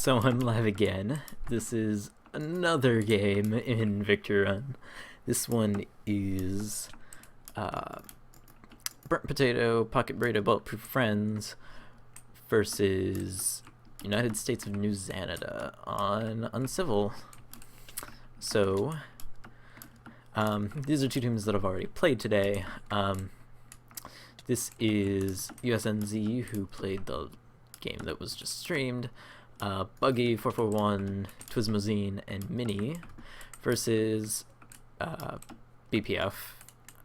So I'm live again. This is another game in Victory Run. This one is Burnt Potato, Pocket Burrito, Bulletproof Friends versus United States of New Zanada on Uncivil. So these are two teams that I've already played today. This is USNZ, who played the game that was just streamed. Buggy, 441, Twismozine, and Mini versus BPF.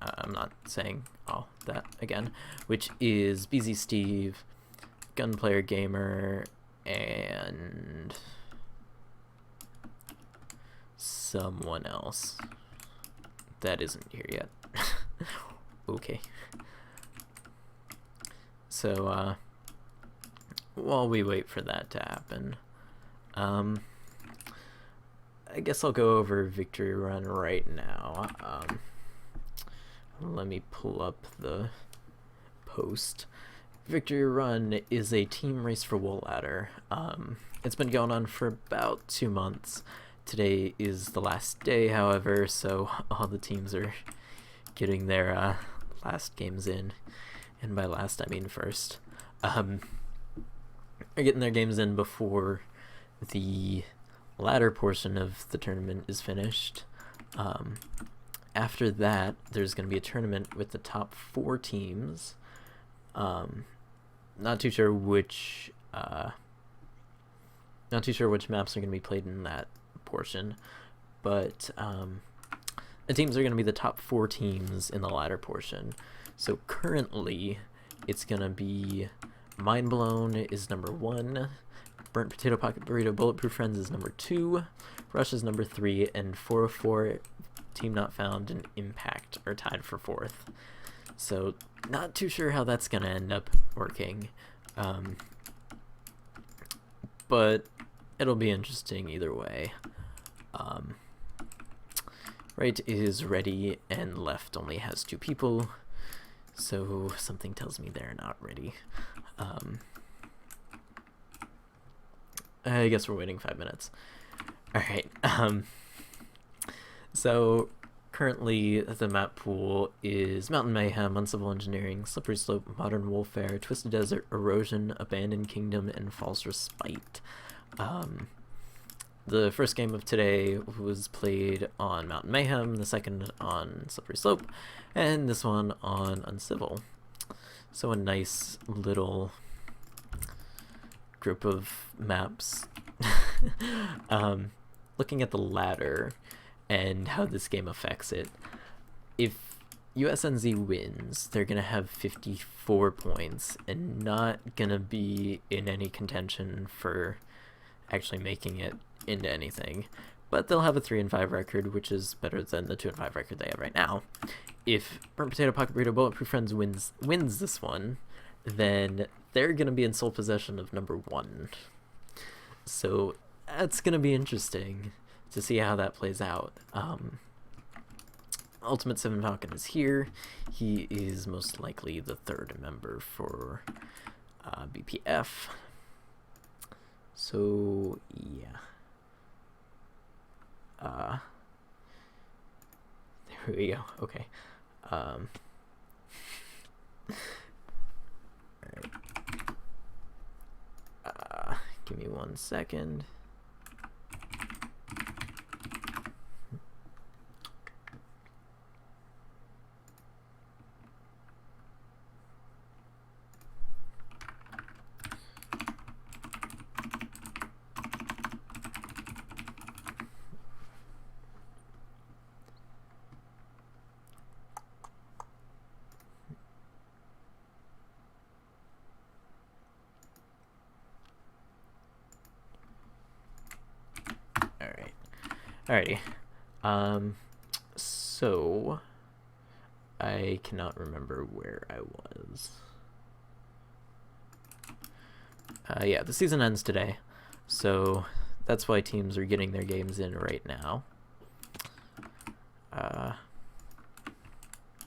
I'm not saying all that again, which is BZ Steve, Gunplayer Gamer, and someone else that isn't here yet. Okay. So, while we wait for that to happen, I guess I'll go over Victory Run right now. Let me pull up the post. Victory Run is a team race for Wool Ladder. It's been going on for about 2 months. Today is the last day, however, so all the teams are getting their last games in. And by last, I mean first. Are getting their games in before the latter portion of the tournament is finished. After that, there's going to be a tournament with the top 4 teams. Not too sure which maps are going to be played in that portion, but the teams are going to be the top 4 teams in the latter portion. So currently, it's going to be Mind Blown is number 1, Burnt Potato, Pocket Burrito, Bulletproof Friends is number 2, Rush is number 3, and 404, Team Not Found, and Impact are tied for 4th. So not too sure how that's going to end up working, but it'll be interesting either way. Right is ready, and left only has 2 people. So something tells me they're not ready. I guess we're waiting 5 minutes. Alright, so currently the map pool is Mountain Mayhem, Uncivil Engineering, Slippery Slope, Modern Warfare, Twisted Desert, Erosion, Abandoned Kingdom, and False Respite. The first game of today was played on Mountain Mayhem, the second on Slippery Slope, and this one on Uncivil. So a nice little group of maps. Looking at the ladder and how this game affects it, if USNZ wins, they're going to have 54 points and not going to be in any contention for actually making it into anything, but they'll have a 3-5 record, which is better than the 2-5 record they have right now. If Burnt Potato, Pocket Burrito, Bulletproof Friends wins this one, then they're gonna be in sole possession of number 1. So that's gonna be interesting to see how that plays out. Ultimate 7 Falcon is here. He is most likely the 3rd member for BPF. So yeah. There we go. Okay. Alright. Give me 1 second. Alrighty. So I cannot remember where I was. Yeah, the season ends today, so that's why teams are getting their games in right now.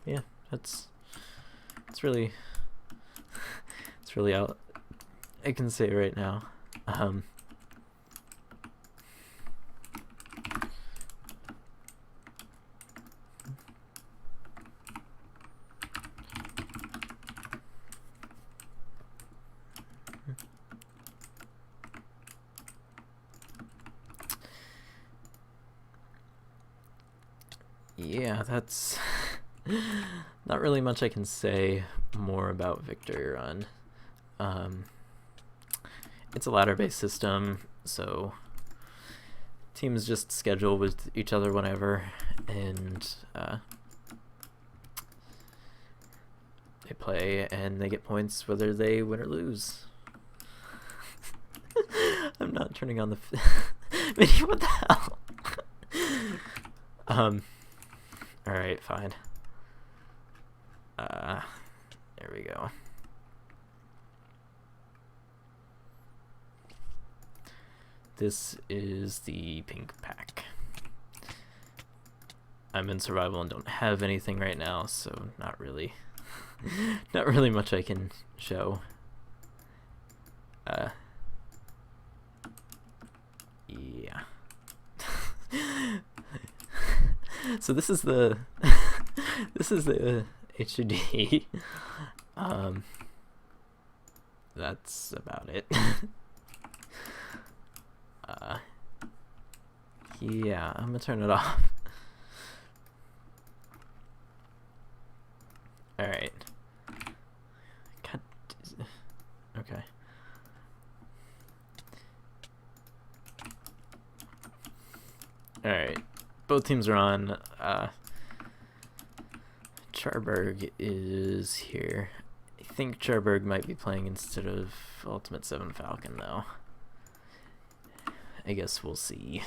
Yeah, it's really all I can say right now. yeah, that's not really much I can say more about Victory Run. It's a ladder-based system, so teams just schedule with each other whenever, and they play, and they get points whether they win or lose. I'm not turning on the Minnie, what the hell? Alright, fine. There we go. This is the pink pack. I'm in survival and don't have anything right now, so not really much I can show. Yeah. So this is the HUD. That's about it. Yeah, I'm gonna turn it off. Alright. Okay. Alright. Both teams are on. Charberg is here. I think Charberg might be playing instead of Ultimate 7 Falcon, though. I guess we'll see.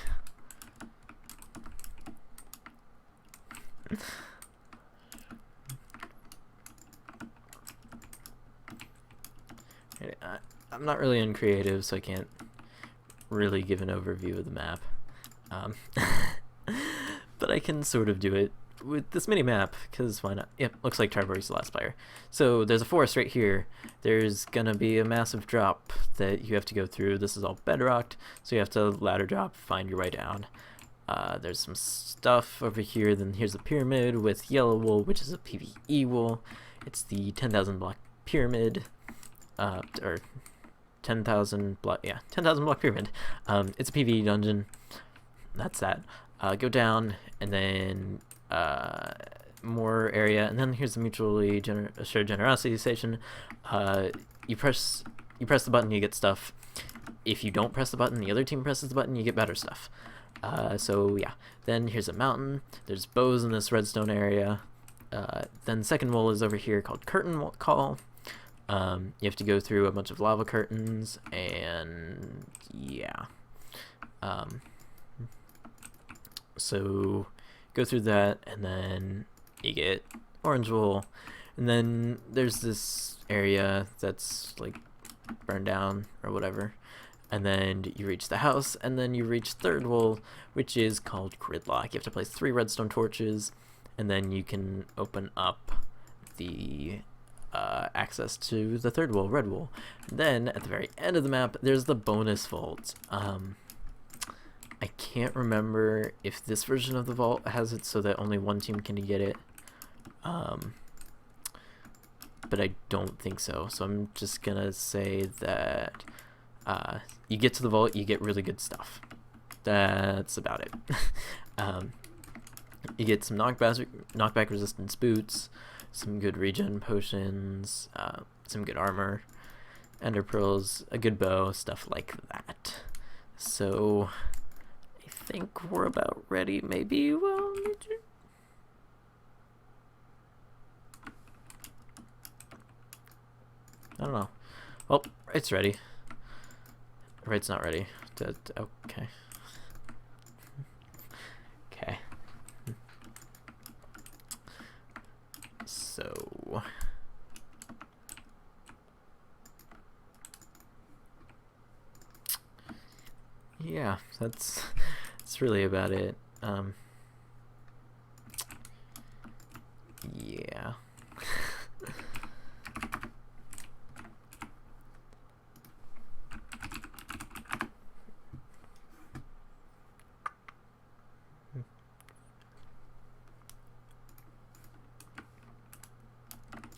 I'm not really in creative, so I can't really give an overview of the map. But I can sort of do it with this mini map, because why not? Yep, looks like Charberg's the last player. So there's a forest right here. There's gonna be a massive drop that you have to go through. This is all bedrocked, so you have to ladder drop, find your way down. There's some stuff over here. Then here's the pyramid with yellow wool, which is a PvE wool. It's the 10,000 block pyramid, or 10,000 block, yeah, 10,000 block pyramid. It's a PvE dungeon. That's that. Go down, and then more area, and then here's the mutually assured generosity station. You press the button, you get stuff. If you don't press the button, the other team presses the button, you get better stuff. So yeah, then here's a mountain. There's bows in this redstone area. Then the second wall is over here called Curtain Call. You have to go through a bunch of lava curtains, and yeah. So go through that, and then you get orange wool, and then there's this area that's like burned down or whatever, and then you reach the house, and then you reach third wool, which is called gridlock. You have to place 3 redstone torches, and then you can open up the access to the third wool, red wool. Then at the very end of the map, there's the bonus vault. I can't remember if this version of the vault has it so that only one team can get it, but I don't think so. So I'm just gonna say that you get to the vault, you get really good stuff. That's about it. You get some knockback resistance boots, some good regen potions, some good armor, ender pearls, a good bow, stuff like that. So I think we're about ready. Maybe we'll need to... I don't know. Well, it's ready. Right's not ready. Okay. Okay. So... yeah, that's really about it. Yeah.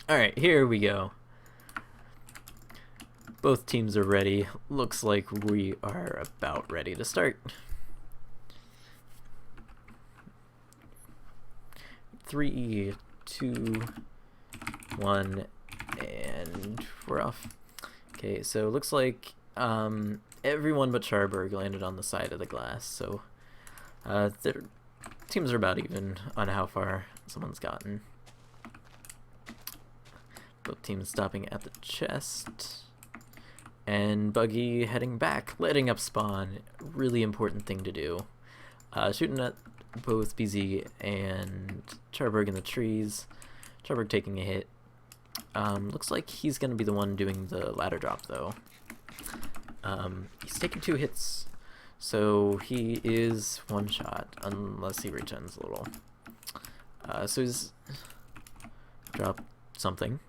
Alright, here we go. Both teams are ready. Looks like we are about ready to start. 3, 2, 1, and we're off. Okay, so it looks like everyone but Charberg landed on the side of the glass, so their teams are about even on how far someone's gotten. Both teams stopping at the chest. And Buggy heading back, letting up spawn. Really important thing to do. Shooting at both BZ and Charberg in the trees. Charberg taking a hit. Looks like he's going to be the one doing the ladder drop, though. He's taking 2 hits, so he is one shot, unless he regens a little. So he's dropped something.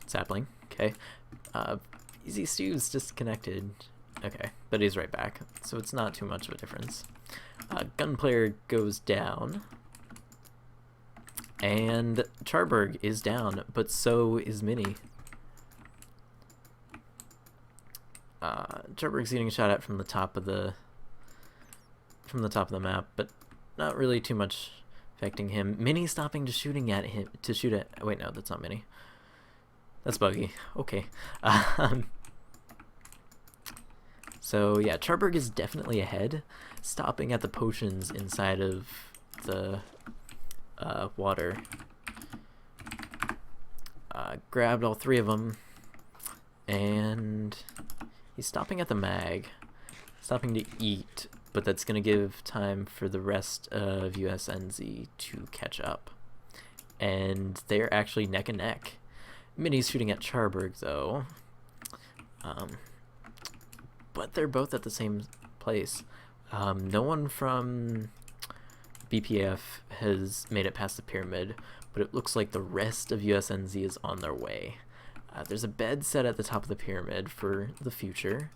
Sapling, okay. Easy Stew's disconnected. Okay, but he's right back, so it's not too much of a difference. Gunplayer goes down. And Charberg is down, but so is Mini. Charberg's getting shot at from the top of the map, but not really too much affecting him. Mini stopping to shooting at him to shoot at. Wait, no, that's not Mini. That's Buggy. Okay. So yeah, Charberg is definitely ahead, stopping at the potions inside of the water. Grabbed all 3 of them, and he's stopping at the mag, stopping to eat, but that's going to give time for the rest of USNZ to catch up. And they're actually neck and neck. Mini's shooting at Charberg, though. But they're both at the same place. No one from BPF has made it past the pyramid, but it looks like the rest of USNZ is on their way. There's a bed set at the top of the pyramid for the future,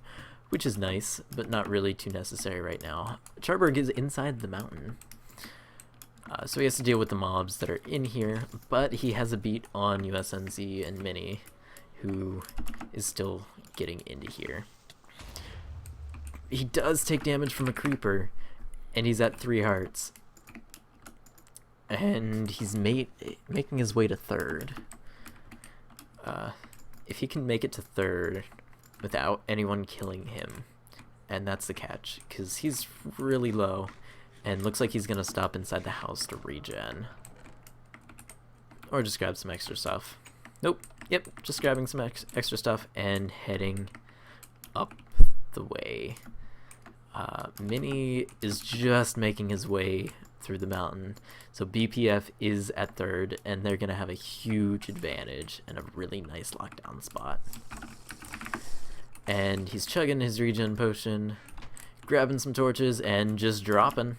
which is nice, but not really too necessary right now. Charberg is inside the mountain, so he has to deal with the mobs that are in here, but he has a beat on USNZ and Mini, who is still getting into here. He does take damage from a creeper, and he's at 3 hearts. And he's making his way to 3rd. If he can make it to 3rd without anyone killing him, and that's the catch, because he's really low, and looks like he's going to stop inside the house to regen. Or just grab some extra stuff. Nope. Yep, just grabbing some extra stuff and heading up the way. Mini is just making his way through the mountain, so BPF is at 3rd, and they're gonna have a huge advantage and a really nice lockdown spot. And he's chugging his regen potion, grabbing some torches, and just dropping.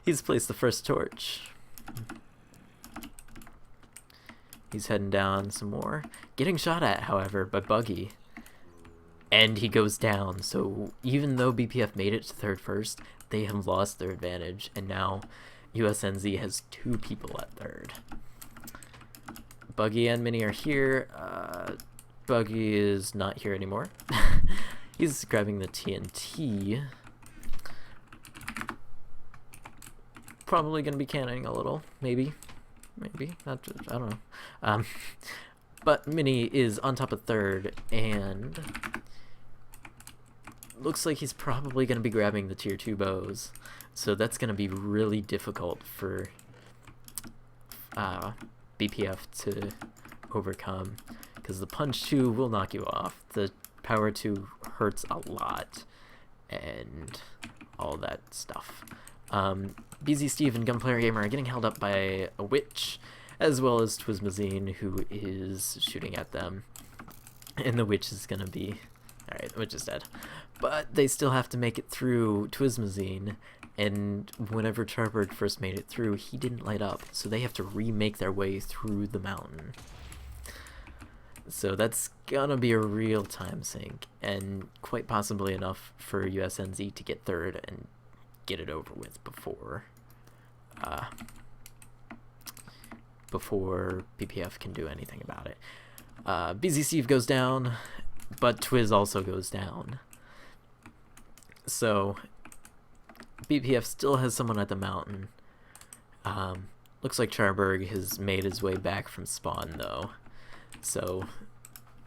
He's placed the first torch. He's heading down some more, getting shot at, however, by Buggy. And he goes down, so even though BPF made it to 3rd first, they have lost their advantage, and now USNZ has 2 people at 3rd. Buggy and Mini are here. Buggy is not here anymore. He's grabbing the TNT. Probably going to be cannoning a little, maybe. Maybe, not, I don't know. But Mini is on top of 3rd, and looks like he's probably going to be grabbing the tier 2 bows, so that's going to be really difficult for BPF to overcome, because the punch 2 will knock you off, the power 2 hurts a lot, and all that stuff. BZ Steve and Gunplayer Gamer are getting held up by a witch, as well as Twismazine, who is shooting at them, and the witch is going to be... Alright, the witch is dead. But they still have to make it through Twismazine, and whenever Charberg first made it through, he didn't light up, so they have to remake their way through the mountain. So that's gonna be a real time sink, and quite possibly enough for USNZ to get 3rd and get it over with before BPF can do anything about it. BZ Steve goes down, but Twiz also goes down. So BPF still has someone at the mountain, Looks like Charberg has made his way back from spawn, though. So,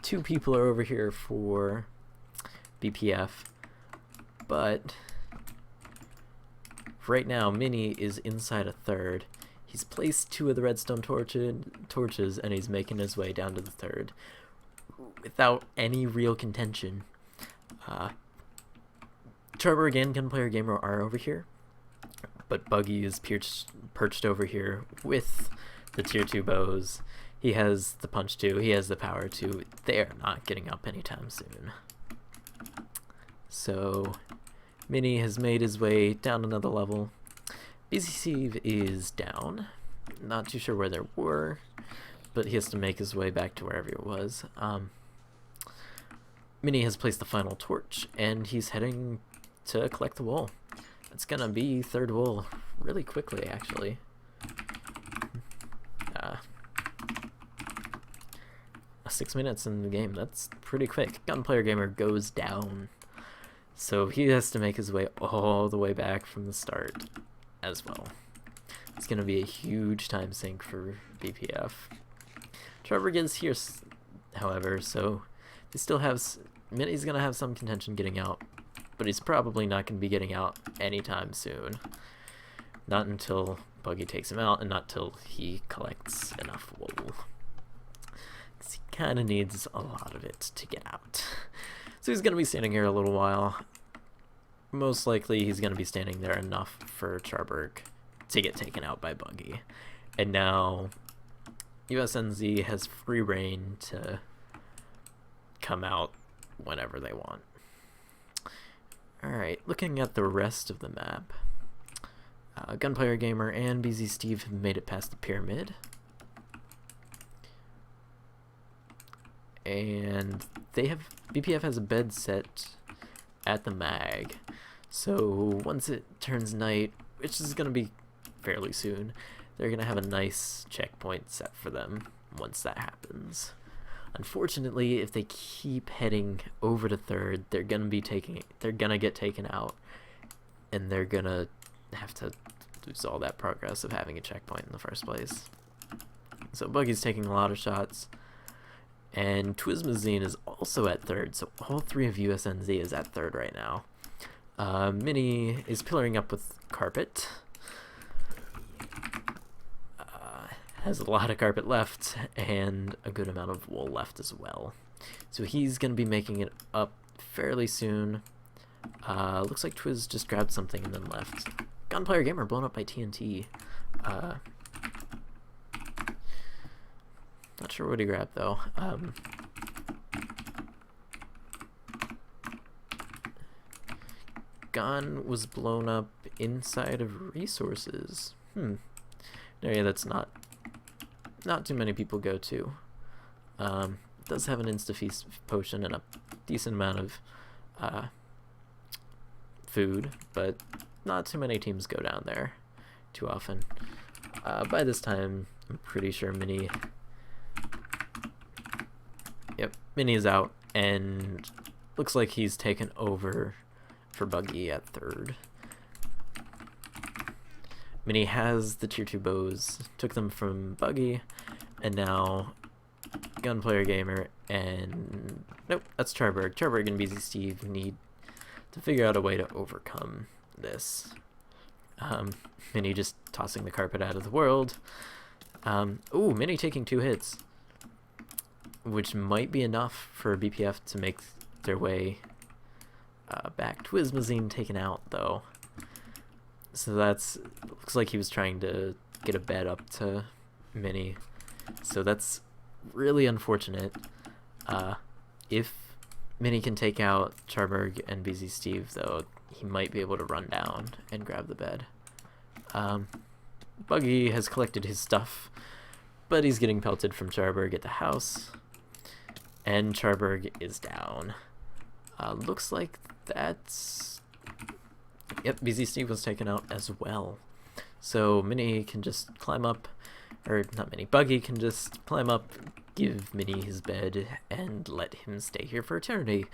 2 people are over here for BPF, but right now, Mini is inside a third. He's placed 2 of the redstone torches, and he's making his way down to the third without any real contention. Charberg and Gunplayer Gamer are over here, but Buggy is perched over here with the tier 2 bows. He has the punch 2, he has the power 2. They are not getting up anytime soon. So, Mini has made his way down another level. Busy Steve is down. Not too sure where they were, but he has to make his way back to wherever it was. Mini has placed the final torch, and he's heading to collect the wool. It's gonna be third wool really quickly, actually. 6 minutes in the game, that's pretty quick. Gunplayer Gamer goes down, so he has to make his way all the way back from the start as well. It's gonna be a huge time sink for BPF. Trevor gets here, however, so they still have... Mini's gonna have some contention getting out, but he's probably not gonna be getting out anytime soon. Not until Buggy takes him out, and not till he collects enough wool. Because he kind of needs a lot of it to get out. So he's gonna be standing here a little while. Most likely he's gonna be standing there enough for Charberg to get taken out by Buggy. And now USNZ has free reign to come out whenever they want. Alright, looking at the rest of the map. Gunplayer Gamer and BZ Steve have made it past the pyramid. And they have... BPF has a bed set at the mag. So once it turns night, which is going to be fairly soon, they're going to have a nice checkpoint set for them once that happens. Unfortunately, if they keep heading over to third, they're gonna get taken out, and they're gonna have to lose all that progress of having a checkpoint in the first place. So Buggy's taking a lot of shots, and Twismazine is also at third, so all 3 of USNZ is at third right now. Mini is pillaring up with carpet. Has a lot of carpet left and a good amount of wool left as well. So he's going to be making it up fairly soon. Looks like Twiz just grabbed something and then left. Gunplayer Gamer blown up by TNT. Not sure what he grabbed though. Gun was blown up inside of resources. No, yeah, that's not too many people go to. Does have an insta-feast potion and a decent amount of food, but not too many teams go down there too often. By this time, I'm pretty sure Mini... Yep, Mini is out, and looks like he's taken over for Buggy at third. Mini has the tier 2 bows, took them from Buggy, and now Gunplayer Gamer and... Nope, that's Charberg. Charberg and BZ Steve need to figure out a way to overcome this. Mini just tossing the carpet out of the world. Ooh, Mini taking 2 hits, which might be enough for BPF to make their way back. Twismazine taken out, though. So that's... looks like he was trying to get a bed up to Mini. So that's really unfortunate. If Mini can take out Charberg and BZ Steve, though, he might be able to run down and grab the bed. Buggy has collected his stuff, but he's getting pelted from Charberg at the house. And Charberg is down. Looks like that's... Yep, BZ Steve was taken out as well. So Mini can just climb up, or not Mini, Buggy can just climb up, give Mini his bed, and let him stay here for eternity.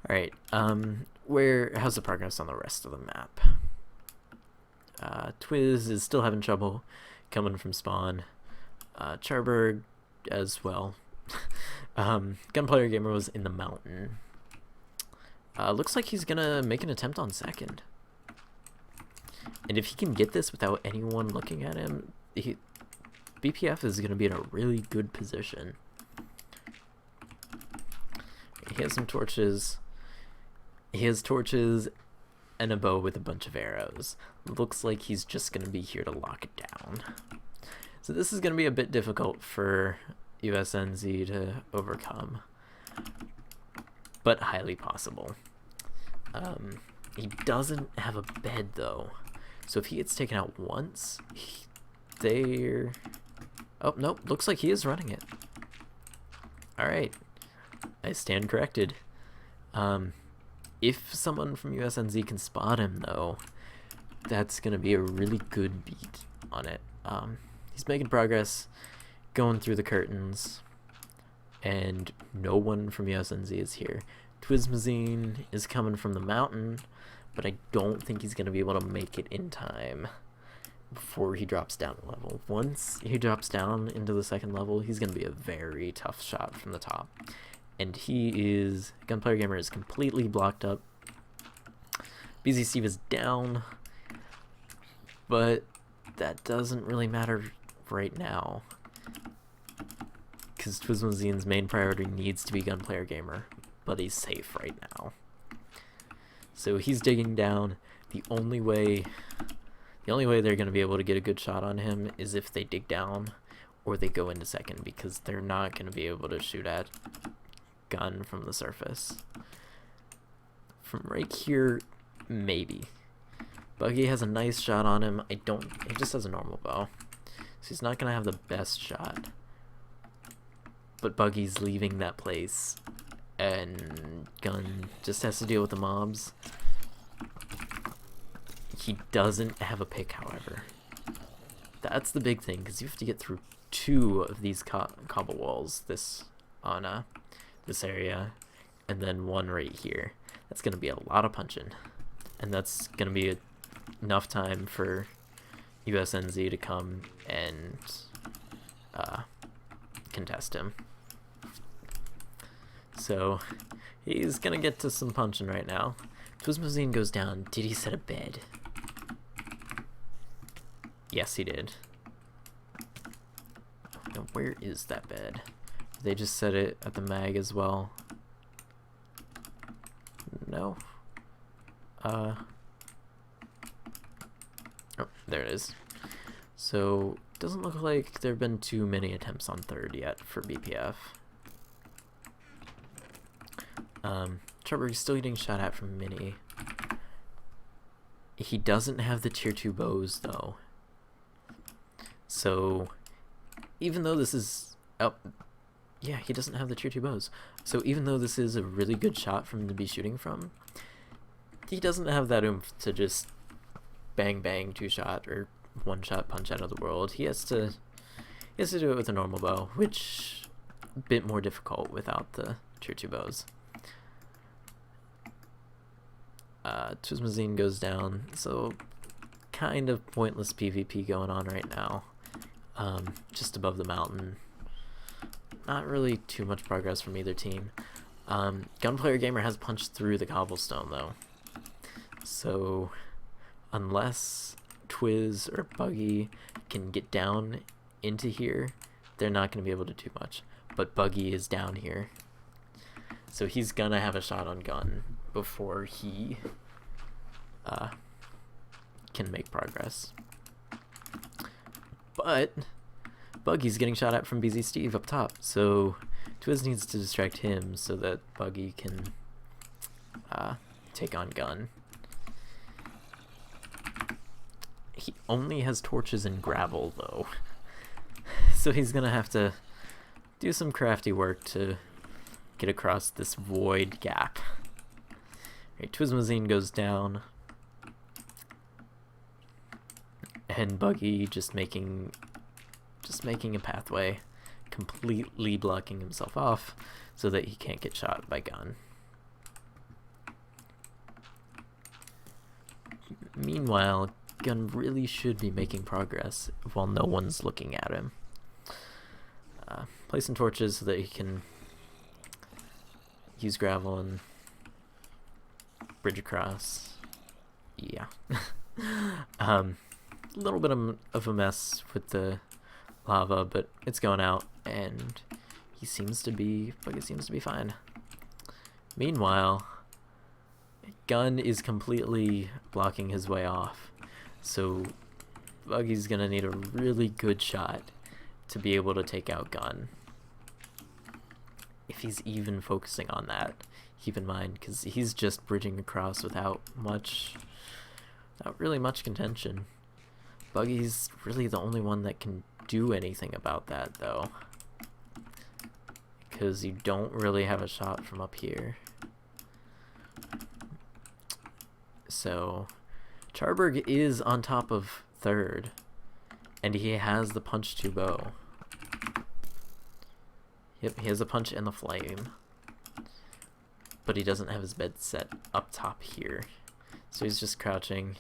Alright, how's the progress on the rest of the map? Twiz is still having trouble coming from spawn. Charberg as well. Gunplayer Gamer was in the mountain. Looks like he's gonna make an attempt on second. And if he can get this without anyone looking at him, BPF is gonna be in a really good position. He has some torches. He has torches and a bow with a bunch of arrows. Looks like he's just gonna be here to lock it down. So this is gonna be a bit difficult for USNZ to overcome, but highly possible. He doesn't have a bed though, so if he gets taken out once, oh nope, looks like he is running it. Alright, I stand corrected. If someone from USNZ can spot him though, that's gonna be a really good beat on it. He's making progress, going through the curtains, and no one from USNZ is here. Twizmazine is coming from the mountain, but I don't think he's going to be able to make it in time before he drops down a level. Once he drops down into the second level, he's going to be a very tough shot from the top. And Gunplayer Gamer is completely blocked up. BZ Steve is down, but that doesn't really matter right now, because Twizmazine's main priority needs to be Gunplayer Gamer, but he's safe right now. So he's digging down. The only way they're going to be able to get a good shot on him is if they dig down or they go into second, because they're not going to be able to shoot at gun from the surface. From right here, maybe. Buggy has a nice shot on him. He just has a normal bow, so he's not going to have the best shot. But Buggy's leaving that place, and Gun just has to deal with the mobs. He doesn't have a pick, however. That's the big thing, because you have to get through 2 of these cobble walls this area, and then 1 right here. That's going to be a lot of punching, and that's going to be enough time for USNZ to come and contest him. So he's gonna get to some punching right now. Twizmazine goes down. Did he set a bed? Yes, he did. Now, where is that bed? Did they just set it at the mag as well? No. Oh, there it is. So, doesn't look like there have been too many attempts on third yet for BPF. Charberg's still getting shot at from Mini. He doesn't have the tier 2 bows though. So, even though this is... Oh, yeah, he doesn't have the tier 2 bows. So even though this is a really good shot for him to be shooting from, he doesn't have that oomph to just bang bang 2-shot or 1-shot punch out of the world. He has to do it with a normal bow, which a bit more difficult without the tier 2 bows. Twizmazine goes down, so kind of pointless PvP going on right now. Just above the mountain. Not really too much progress from either team. Gunplayer Gamer has punched through the cobblestone though. So unless Twiz or Buggy can get down into here, they're not going to be able to do much. But Buggy is down here, so he's gonna have a shot on gun before he can make progress. But Buggy's getting shot at from BZ Steve up top, so Twiz needs to distract him so that Buggy can take on gun. He only has torches and gravel though, so he's gonna have to do some crafty work to get across this void gap. Right, Twizmazine goes down, and Buggy just making a pathway, completely blocking himself off so that he can't get shot by gun. Meanwhile, Gun really should be making progress while no one's looking at him. Placing torches so that he can use gravel and bridge across. Yeah. A little bit of a mess with the lava, but it's going out, and Buggy seems to be fine. Meanwhile, Gun is completely blocking his way off, so Buggy's gonna need a really good shot to be able to take out Gun. If he's even focusing on that, keep in mind, because he's just bridging across without really much contention. Buggy's really the only one that can do anything about that, though, because you don't really have a shot from up here. So Charberg is on top of third, and he has the punch to bow. Yep, he has a punch and the flame, but he doesn't have his bed set up top here, so he's just crouching.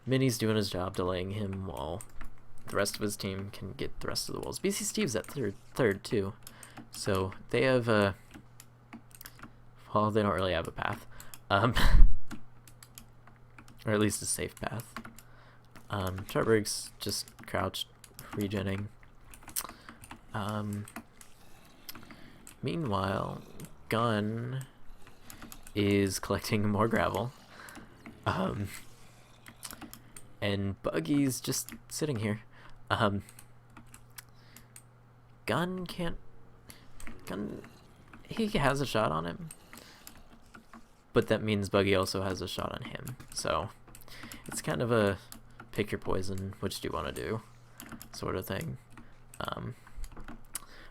Minnie's doing his job, delaying him while the rest of his team can get the rest of the walls. BC Steve's at third too, so they have a, well, they don't really have a path, or at least a safe path. Charberg's just crouched, regenning. Meanwhile, Gun is collecting more gravel. And Buggy's just sitting here. Gun, he has a shot on him, but that means Buggy also has a shot on him. So it's kind of a pick your poison, which do you want to do sort of thing.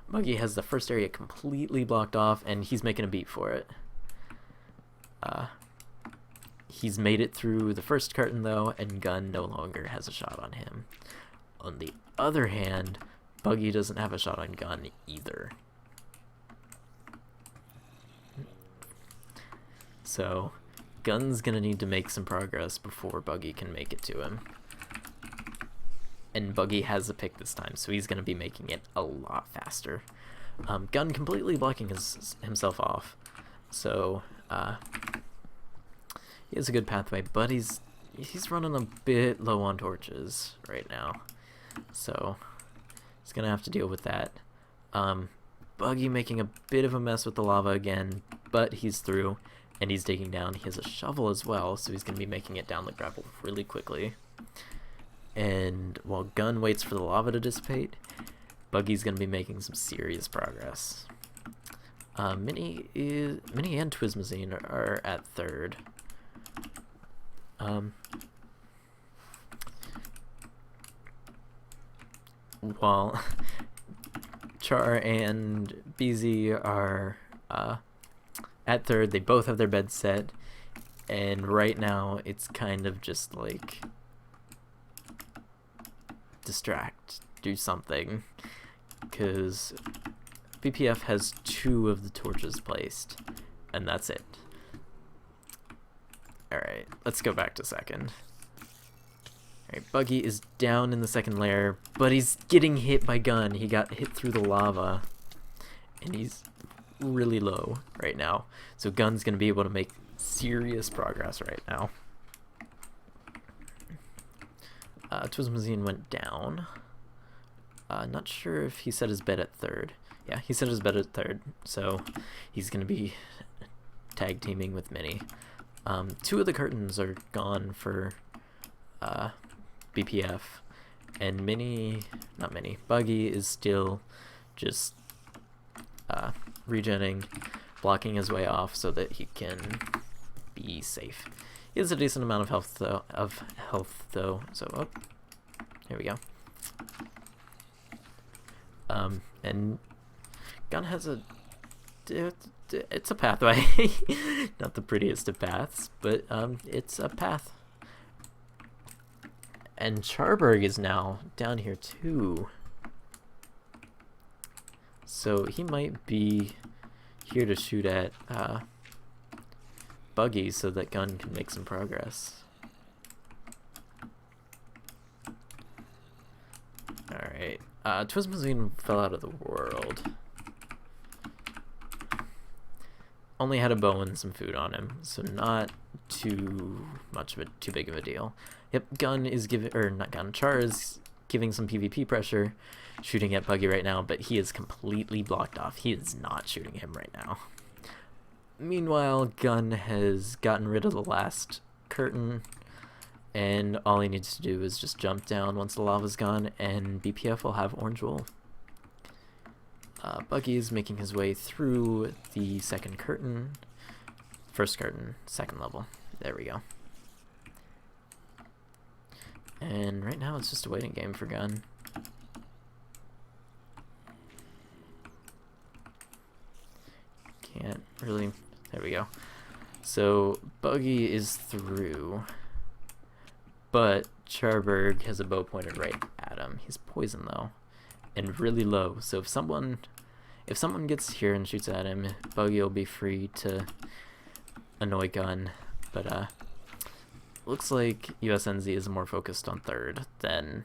Buggy has the first area completely blocked off, and he's making a beat for it. He's made it through the first curtain, though, and Gun no longer has a shot on him. On the other hand, Buggy doesn't have a shot on Gun either. So Gun's gonna need to make some progress before Buggy can make it to him. And Buggy has a pick this time, so he's gonna be making it a lot faster. Gun completely blocking himself off, so he has a good pathway, but he's running a bit low on torches right now, so he's gonna have to deal with that. Buggy making a bit of a mess with the lava again, but he's through, and he's digging down. He has a shovel as well, so he's gonna be making it down the gravel really quickly. And while Gun waits for the lava to dissipate, Buggy's gonna be making some serious progress. Minnie and Twismazine are at third. While Char and BZ are at third, they both have their beds set, and right now it's kind of just like do something, because BPF has 2 of the torches placed, and that's it. Alright, let's go back to second. Alright, Buggy is down in the second layer, but he's getting hit by Gun. He got hit through the lava, and he's really low right now. So Gun's going to be able to make serious progress right now. Twismazine went down. Not sure if he set his bed at third. Yeah, he set his bed at third, so he's going to be tag teaming with Minnie. 2 of the curtains are gone for BPF, and Buggy is still just regenning, blocking his way off so that he can be safe. He has a decent amount of health though, so here we go. And Gun has it's a pathway. Not the prettiest of paths, but it's a path. And Charberg is now down here too, so he might be here to shoot at Buggy so that Gun can make some progress. Alright, Twismazine fell out of the world. Only had a bow and some food on him, so not too big of a deal. Yep, Gun is giving, or not Gun, Char is giving some PvP pressure, shooting at Buggy right now, but he is completely blocked off. He is not shooting him right now. Meanwhile, Gun has gotten rid of the last curtain, and all he needs to do is just jump down once the lava's gone, and BPF will have orange wool. Buggy is making his way through the second curtain. First curtain, second level. There we go. And right now it's just a waiting game for Gun. Can't really... There we go. So Buggy is through, but Charberg has a bow pointed right at him. He's poisoned though, and really low. So if someone gets here and shoots at him, Buggy will be free to annoy Gun. But looks like USNZ is more focused on third than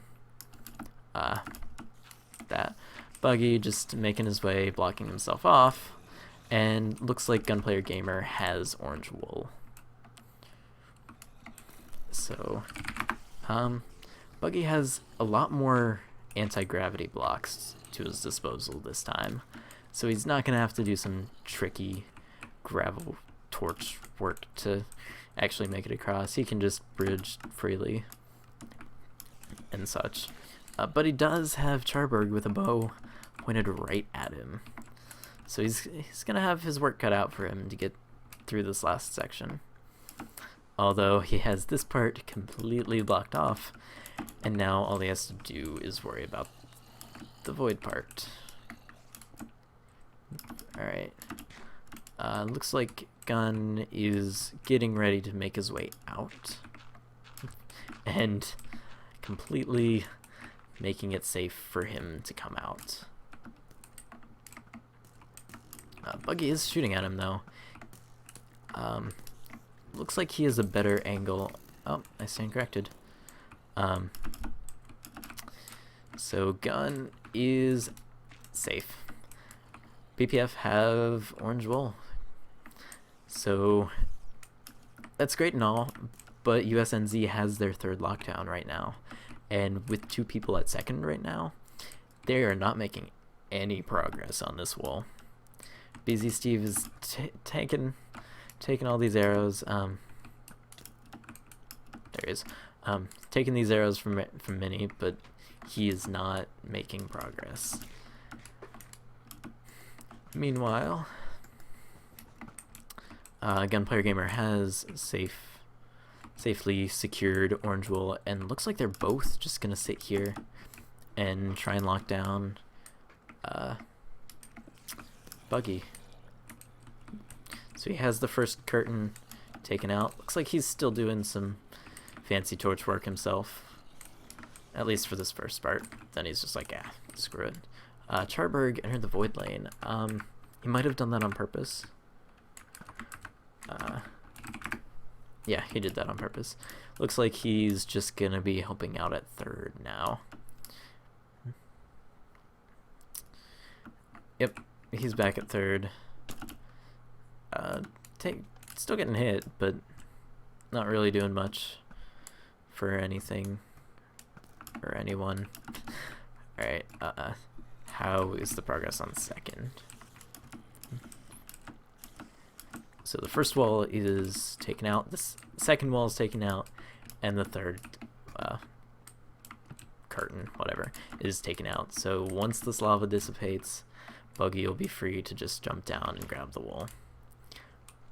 that. Buggy just making his way, blocking himself off. And looks like Gunplayer Gamer has orange wool. So, Buggy has a lot more anti-gravity blocks to his disposal this time. So he's not going to have to do some tricky gravel torch work to actually make it across. He can just bridge freely and such. But he does have Charberg with a bow pointed right at him. So he's gonna have his work cut out for him to get through this last section. Although he has this part completely blocked off, and now all he has to do is worry about the void part. Alright. Looks like Gun is getting ready to make his way out. And completely making it safe for him to come out. Buggy is shooting at him though. Looks like he has a better angle. Oh, I stand corrected. So Gun is safe. BPF have orange wool. So that's great and all, but USNZ has their third lockdown right now. And with 2 people at second right now, they are not making any progress on this wool. BZ Steve is taking all these arrows. There he is. Taking these arrows from Minnie, but he is not making progress. Meanwhile, Gunplayer Gamer has safely secured orange wool, and looks like they're both just gonna sit here and try and lock down Buggy. So he has the first curtain taken out. Looks like he's still doing some fancy torch work himself, at least for this first part. Then he's just like, ah, screw it. Charberg entered the void lane. He might have done that on purpose. Yeah, he did that on purpose. Looks like he's just gonna be helping out at third now. Yep, he's back at third. Still getting hit, but not really doing much for anything or anyone. Alright, how is the progress on second? So the first wall is taken out, the second wall is taken out, and the third curtain, whatever, is taken out. So once this lava dissipates, Buggy will be free to just jump down and grab the wall.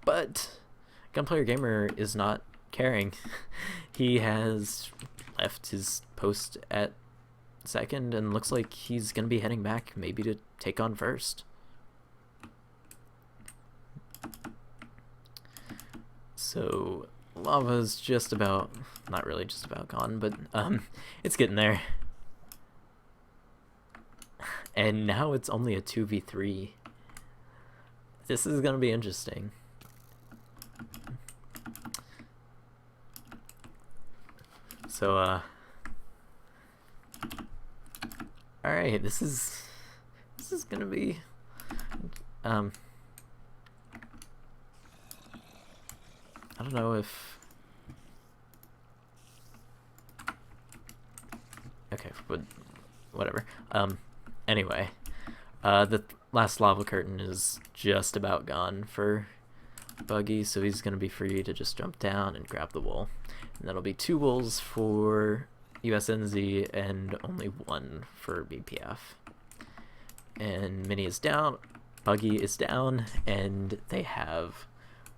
But Gunplayer Gamer is not caring. He has left his post at second and looks like he's going to be heading back, maybe to take on first. So lava's just about, not really just about gone, but it's getting there. And now it's only a 2v3. This is going to be interesting. So, Alright, this is gonna be I don't know if okay, but whatever. Anyway, the last lava curtain is just about gone for Buggy, so he's gonna be free to just jump down and grab the wool. And that'll be 2 wools for USNZ and only 1 for BPF. And Minnie is down, Buggy is down, and they have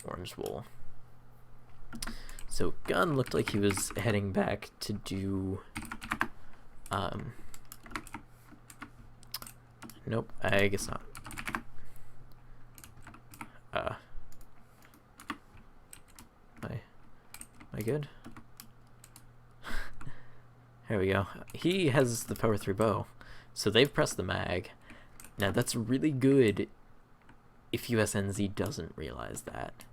orange wool. So Gun looked like he was heading back to do nope, I guess not. Am I good? There we go. He has the power 3 bow, so they've pressed the mag. Now that's really good if USNZ doesn't realize that.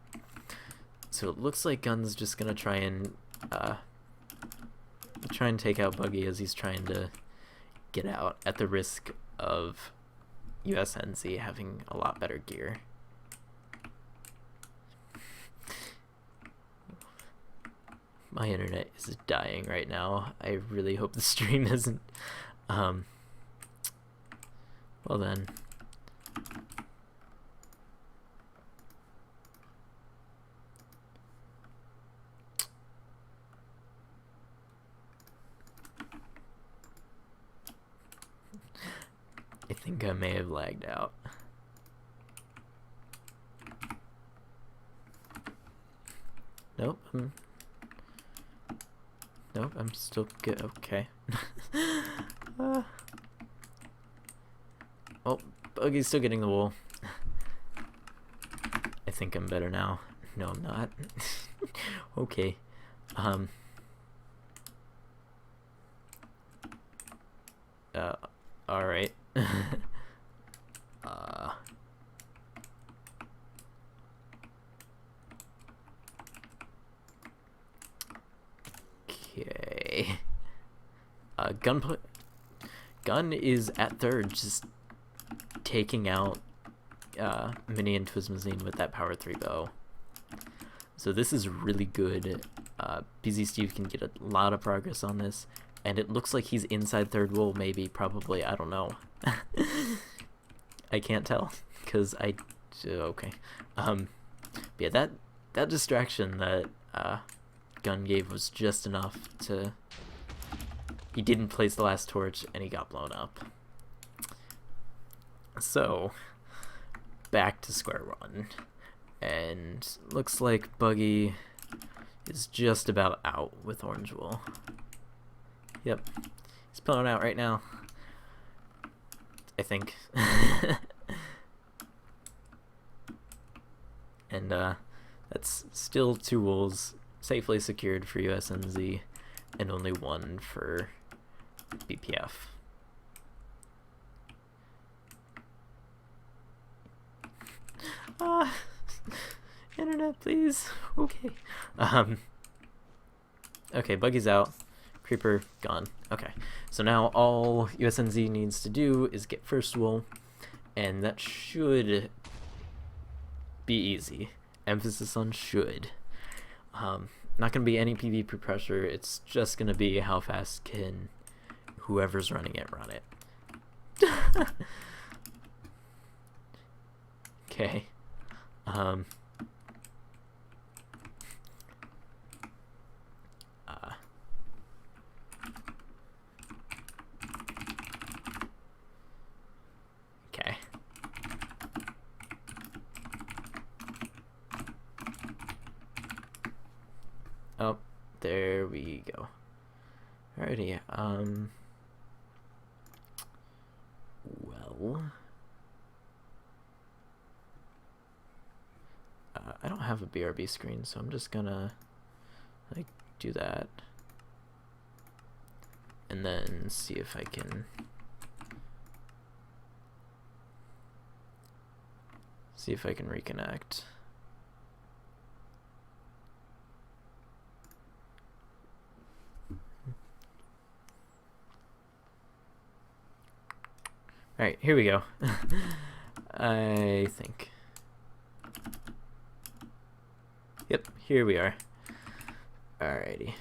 So it looks like Gun's just gonna try and take out Buggy as he's trying to get out at the risk of USNZ having a lot better gear. My internet is dying right now. I really hope the stream isn't. Well then. I think I may have lagged out. Nope. Nope, I'm still good. Okay. Oh, Buggy's still getting the wool. I think I'm better now. No, I'm not. Okay. Alright. Okay. Gun is at third, just taking out Minnie and Twismazine with that power 3 bow. So this is really good. BZ Steve can get a lot of progress on this, and it looks like he's inside third wool, maybe, probably, I don't know. I can't tell, because okay. Yeah, that distraction that Gun gave was just enough to... He didn't place the last torch, and he got blown up. So, back to square one. And looks like Buggy is just about out with orange wool. Yep, he's pulling out right now, I think. And that's still 2 wools safely secured for USNZ and only 1 for BPF. Internet, please. Okay. Okay, Buggy's out. Creeper gone. Okay, so now all USNZ needs to do is get first wool, and that should be easy. Emphasis on should. Not gonna be any PvP pressure. It's just gonna be how fast can whoever's running it run it. Okay. Okay. Oh, there we go. Alrighty, well, I don't have a BRB screen, so I'm just gonna, like, do that, and then see if I can reconnect. Alright, here we go. I think. Yep, here we are. Alrighty.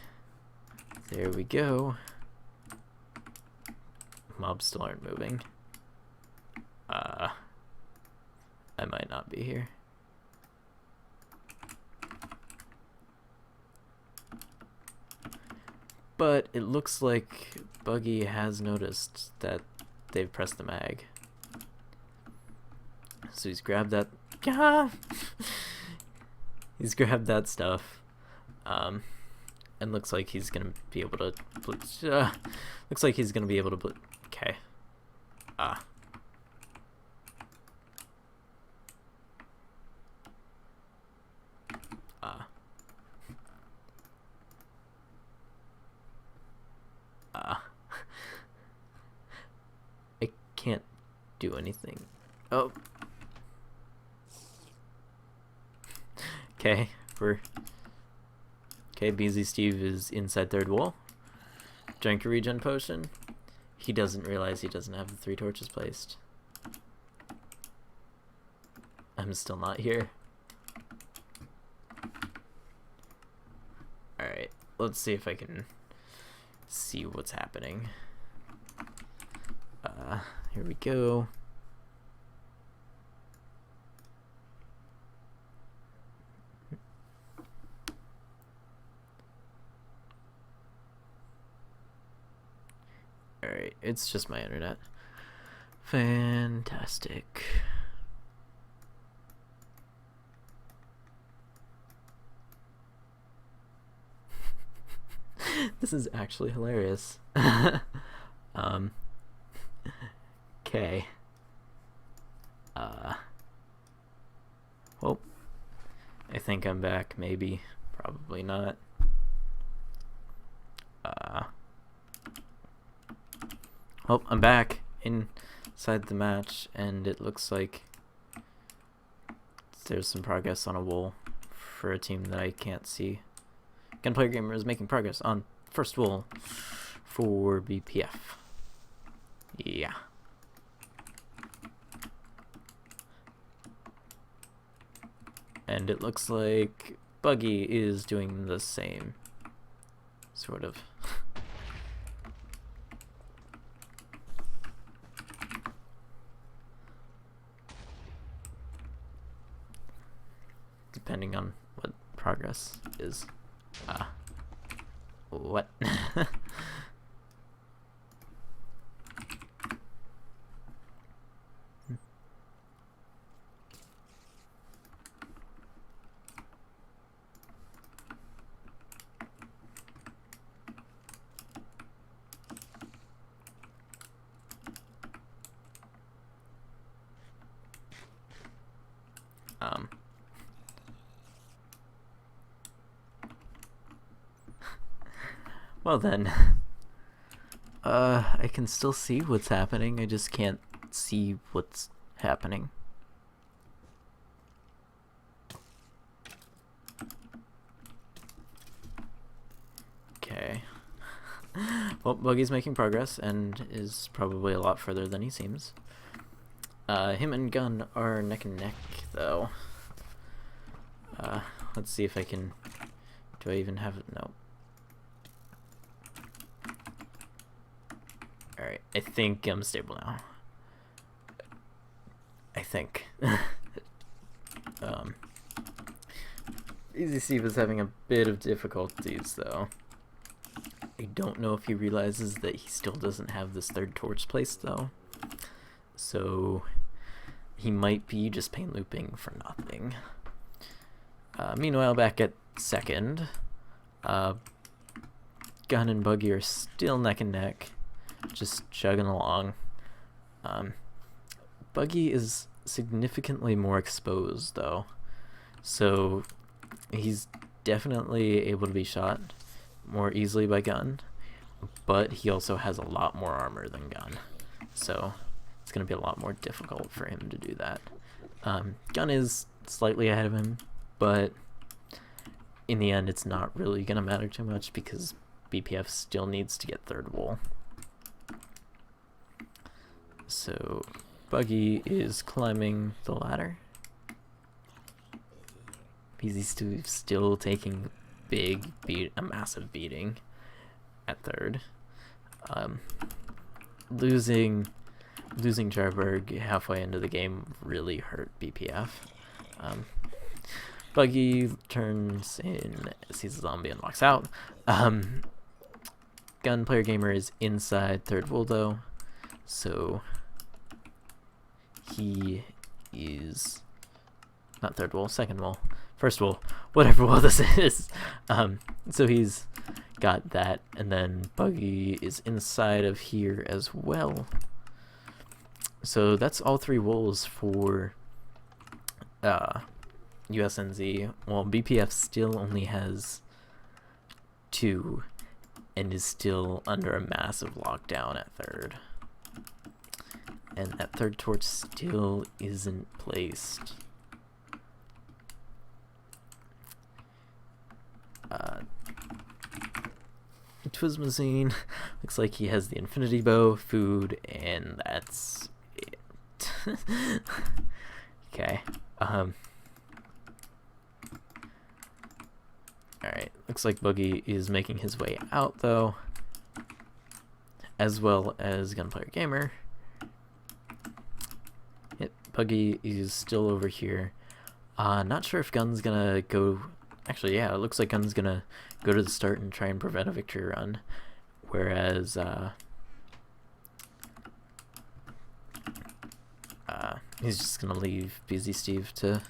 There we go. Mobs still aren't moving. I might not be here. But it looks like Buggy has noticed that they've pressed the mag. So he's grabbed that. He's grabbed that stuff. And looks like he's gonna be able to. Looks like he's gonna be able to. Okay. I can't do anything. Oh. Okay, okay, BZ Steve is inside third wall. Drank a regen potion. He doesn't realize he doesn't have the 3 torches placed. I'm still not here. Alright, let's see if I can see what's happening. Here we go. Alright, it's just my internet. Fantastic. This is actually hilarious. Okay. Well, I think I'm back, maybe. Probably not. Oh, I'm back inside the match, and it looks like there's some progress on a wall for a team that I can't see. Gunplayer Gamer is making progress on first wall for BPF. Yeah. And it looks like Buggy is doing the same. Sort of. Depending on what progress is. What? Well then, I can still see what's happening, I just can't see what's happening. Okay. Well, Buggy's making progress and is probably a lot further than he seems. Him and Gun are neck and neck, though. Let's see if I can... Do I even have it? No. Alright, I think I'm stable now. I think. Easy Steve is having a bit of difficulties, though. I don't know if he realizes that he still doesn't have this 3rd torch placed, though. So he might be just pain looping for nothing. Meanwhile, back at 2nd, Gun and Buggy are still neck and neck, just chugging along. Buggy is significantly more exposed, though, so he's definitely able to be shot more easily by Gun, but he also has a lot more armor than Gun, so it's going to be a lot more difficult for him to do that. Gun is slightly ahead of him, but in the end it's not really going to matter too much because BPF still needs to get 3rd wall. So Buggy is climbing the ladder. He's still taking a massive beating at third. Losing Jarberg halfway into the game really hurt BPF. Buggy turns in, sees a zombie and walks out. Gunplayer Gamer is inside third wall though, so he is not third wall, second wall, first wall, whatever wall this is. So he's got that, and then Buggy is inside of here as well. So that's all three walls for USNZ. Well, BPF still only has 2 and is still under a massive lockdown at third. And that third torch still isn't placed. Twismazine looks like he has the infinity bow, food, and that's it. Okay. Alright, looks like Buggy is making his way out though, as well as Gunplayer Gamer. Yep, Buggy is still over here. Not sure if Gun's gonna go. Actually, yeah, it looks like Gun's gonna go to the start and try and prevent a victory run, whereas he's just gonna leave Busy Steve to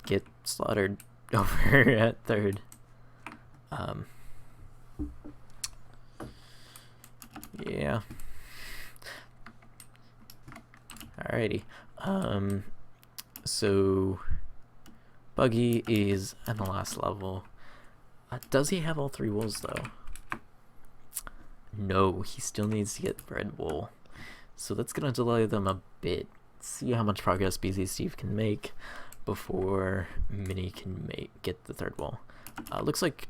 get slaughtered over at third. Yeah. Alrighty. So Buggy is at the last level. Does he have all 3 wolves though? No, he still needs to get the red wool. So that's gonna delay them a bit. See how much progress BZ Steve can make before Minnie can get the 3rd wool. Looks like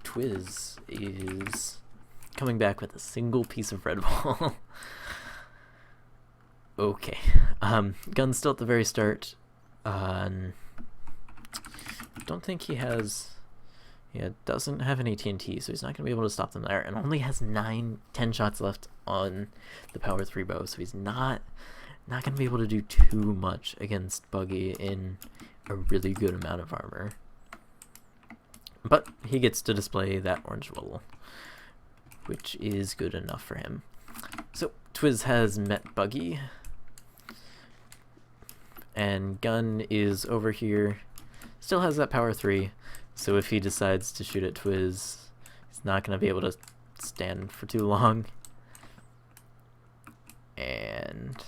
Twiz is coming back with a single piece of red wool. Okay. Gun's still at the very start. Don't think he has. Yeah, doesn't have any TNT, so he's not gonna be able to stop them there, and only has 10 shots left on the power 3 bow, so he's not gonna be able to do too much against Buggy in a really good amount of armor. But he gets to display that orange wool, which is good enough for him. So Twiz has met Buggy, and Gun is over here. Still has that power 3, so if he decides to shoot at Twiz, he's not going to be able to stand for too long. And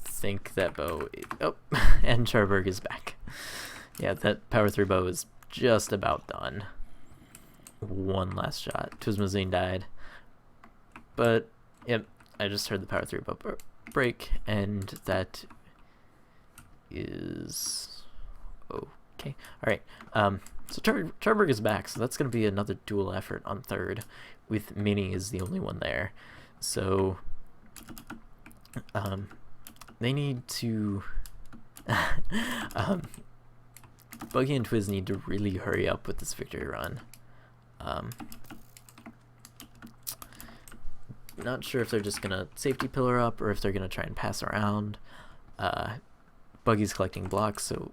think that bow oh, and Charberg is back. Yeah, that power 3 bow is just about done. One last shot. Twismazine died. But yep, I just heard the power 3 bow break, and that is okay. Alright, so Charberg is back, so that's going to be another dual effort on third, with Minnie is the only one there. So they need to Buggy and Twiz need to really hurry up with this victory run. Not sure if they're just gonna safety pillar up or if they're gonna try and pass around. Buggy's collecting blocks, so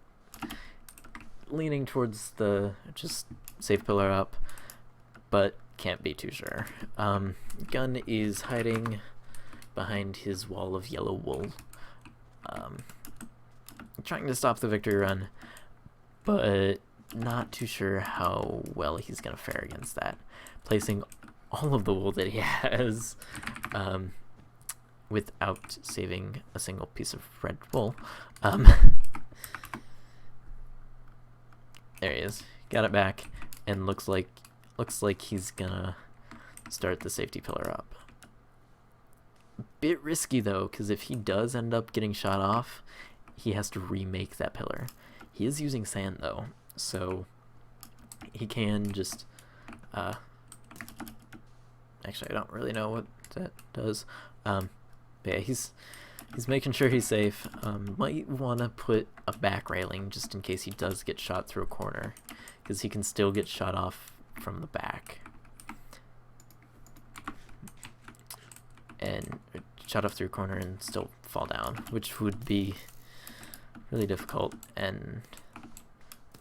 leaning towards the just safe pillar up, but can't be too sure. Gun is hiding behind his wall of yellow wool, trying to stop the victory run, but not too sure how well he's gonna fare against that, placing all of the wool that he has without saving a single piece of red wool. There he is, got it back, and looks like he's gonna start the safety pillar up. Bit risky though, because if he does end up getting shot off, he has to remake that pillar. He is using sand though, so he can just Actually, I don't really know what that does. But yeah, he's making sure he's safe. Might want to put a back railing just in case he does get shot through a corner, because he can still get shot off from the back. And shot off through a corner and still fall down, which would be really difficult. And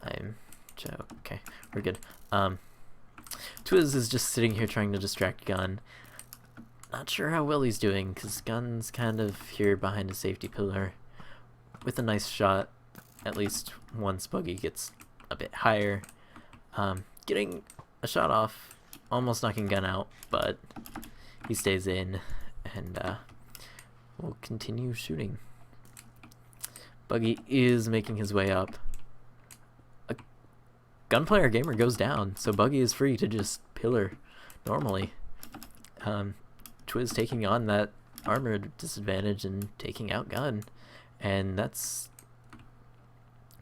okay, we're good. Twiz is just sitting here trying to distract Gun. Not sure how well he's doing, because Gun's kind of here behind a safety pillar. With a nice shot, at least once Buggy gets a bit higher. Getting a shot off, almost knocking Gun out, but he stays in, and we'll continue shooting. Buggy is making his way up. A Gunplayer Gamer goes down, so Buggy is free to just pillar normally. Twiz taking on that armor disadvantage and taking out Gun, and that's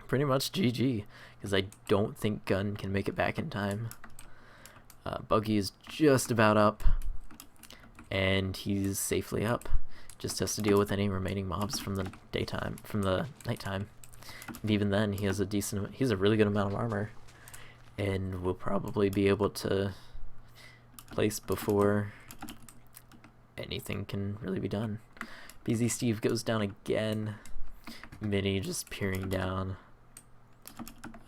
pretty much GG, because I don't think Gun can make it back in time. Buggy is just about up, and he's safely up. Just has to deal with any remaining mobs from the nighttime, and even then he has a really good amount of armor, and will probably be able to place before anything can really be done. BZ Steve goes down again. Minnie just peering down.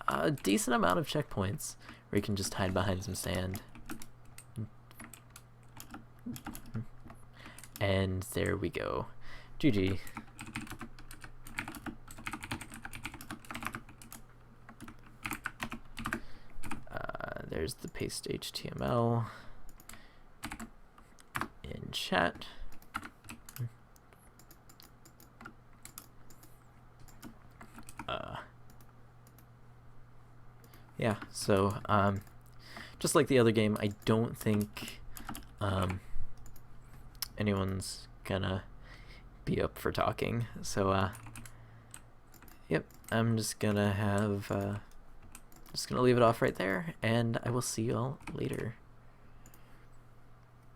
A decent amount of checkpoints where you can just hide behind some sand. And there we go. GG. There's the paste HTML in chat. Yeah, so just like the other game, I don't think anyone's gonna be up for talking. So yep, I'm just gonna leave it off right there, and I will see you all later.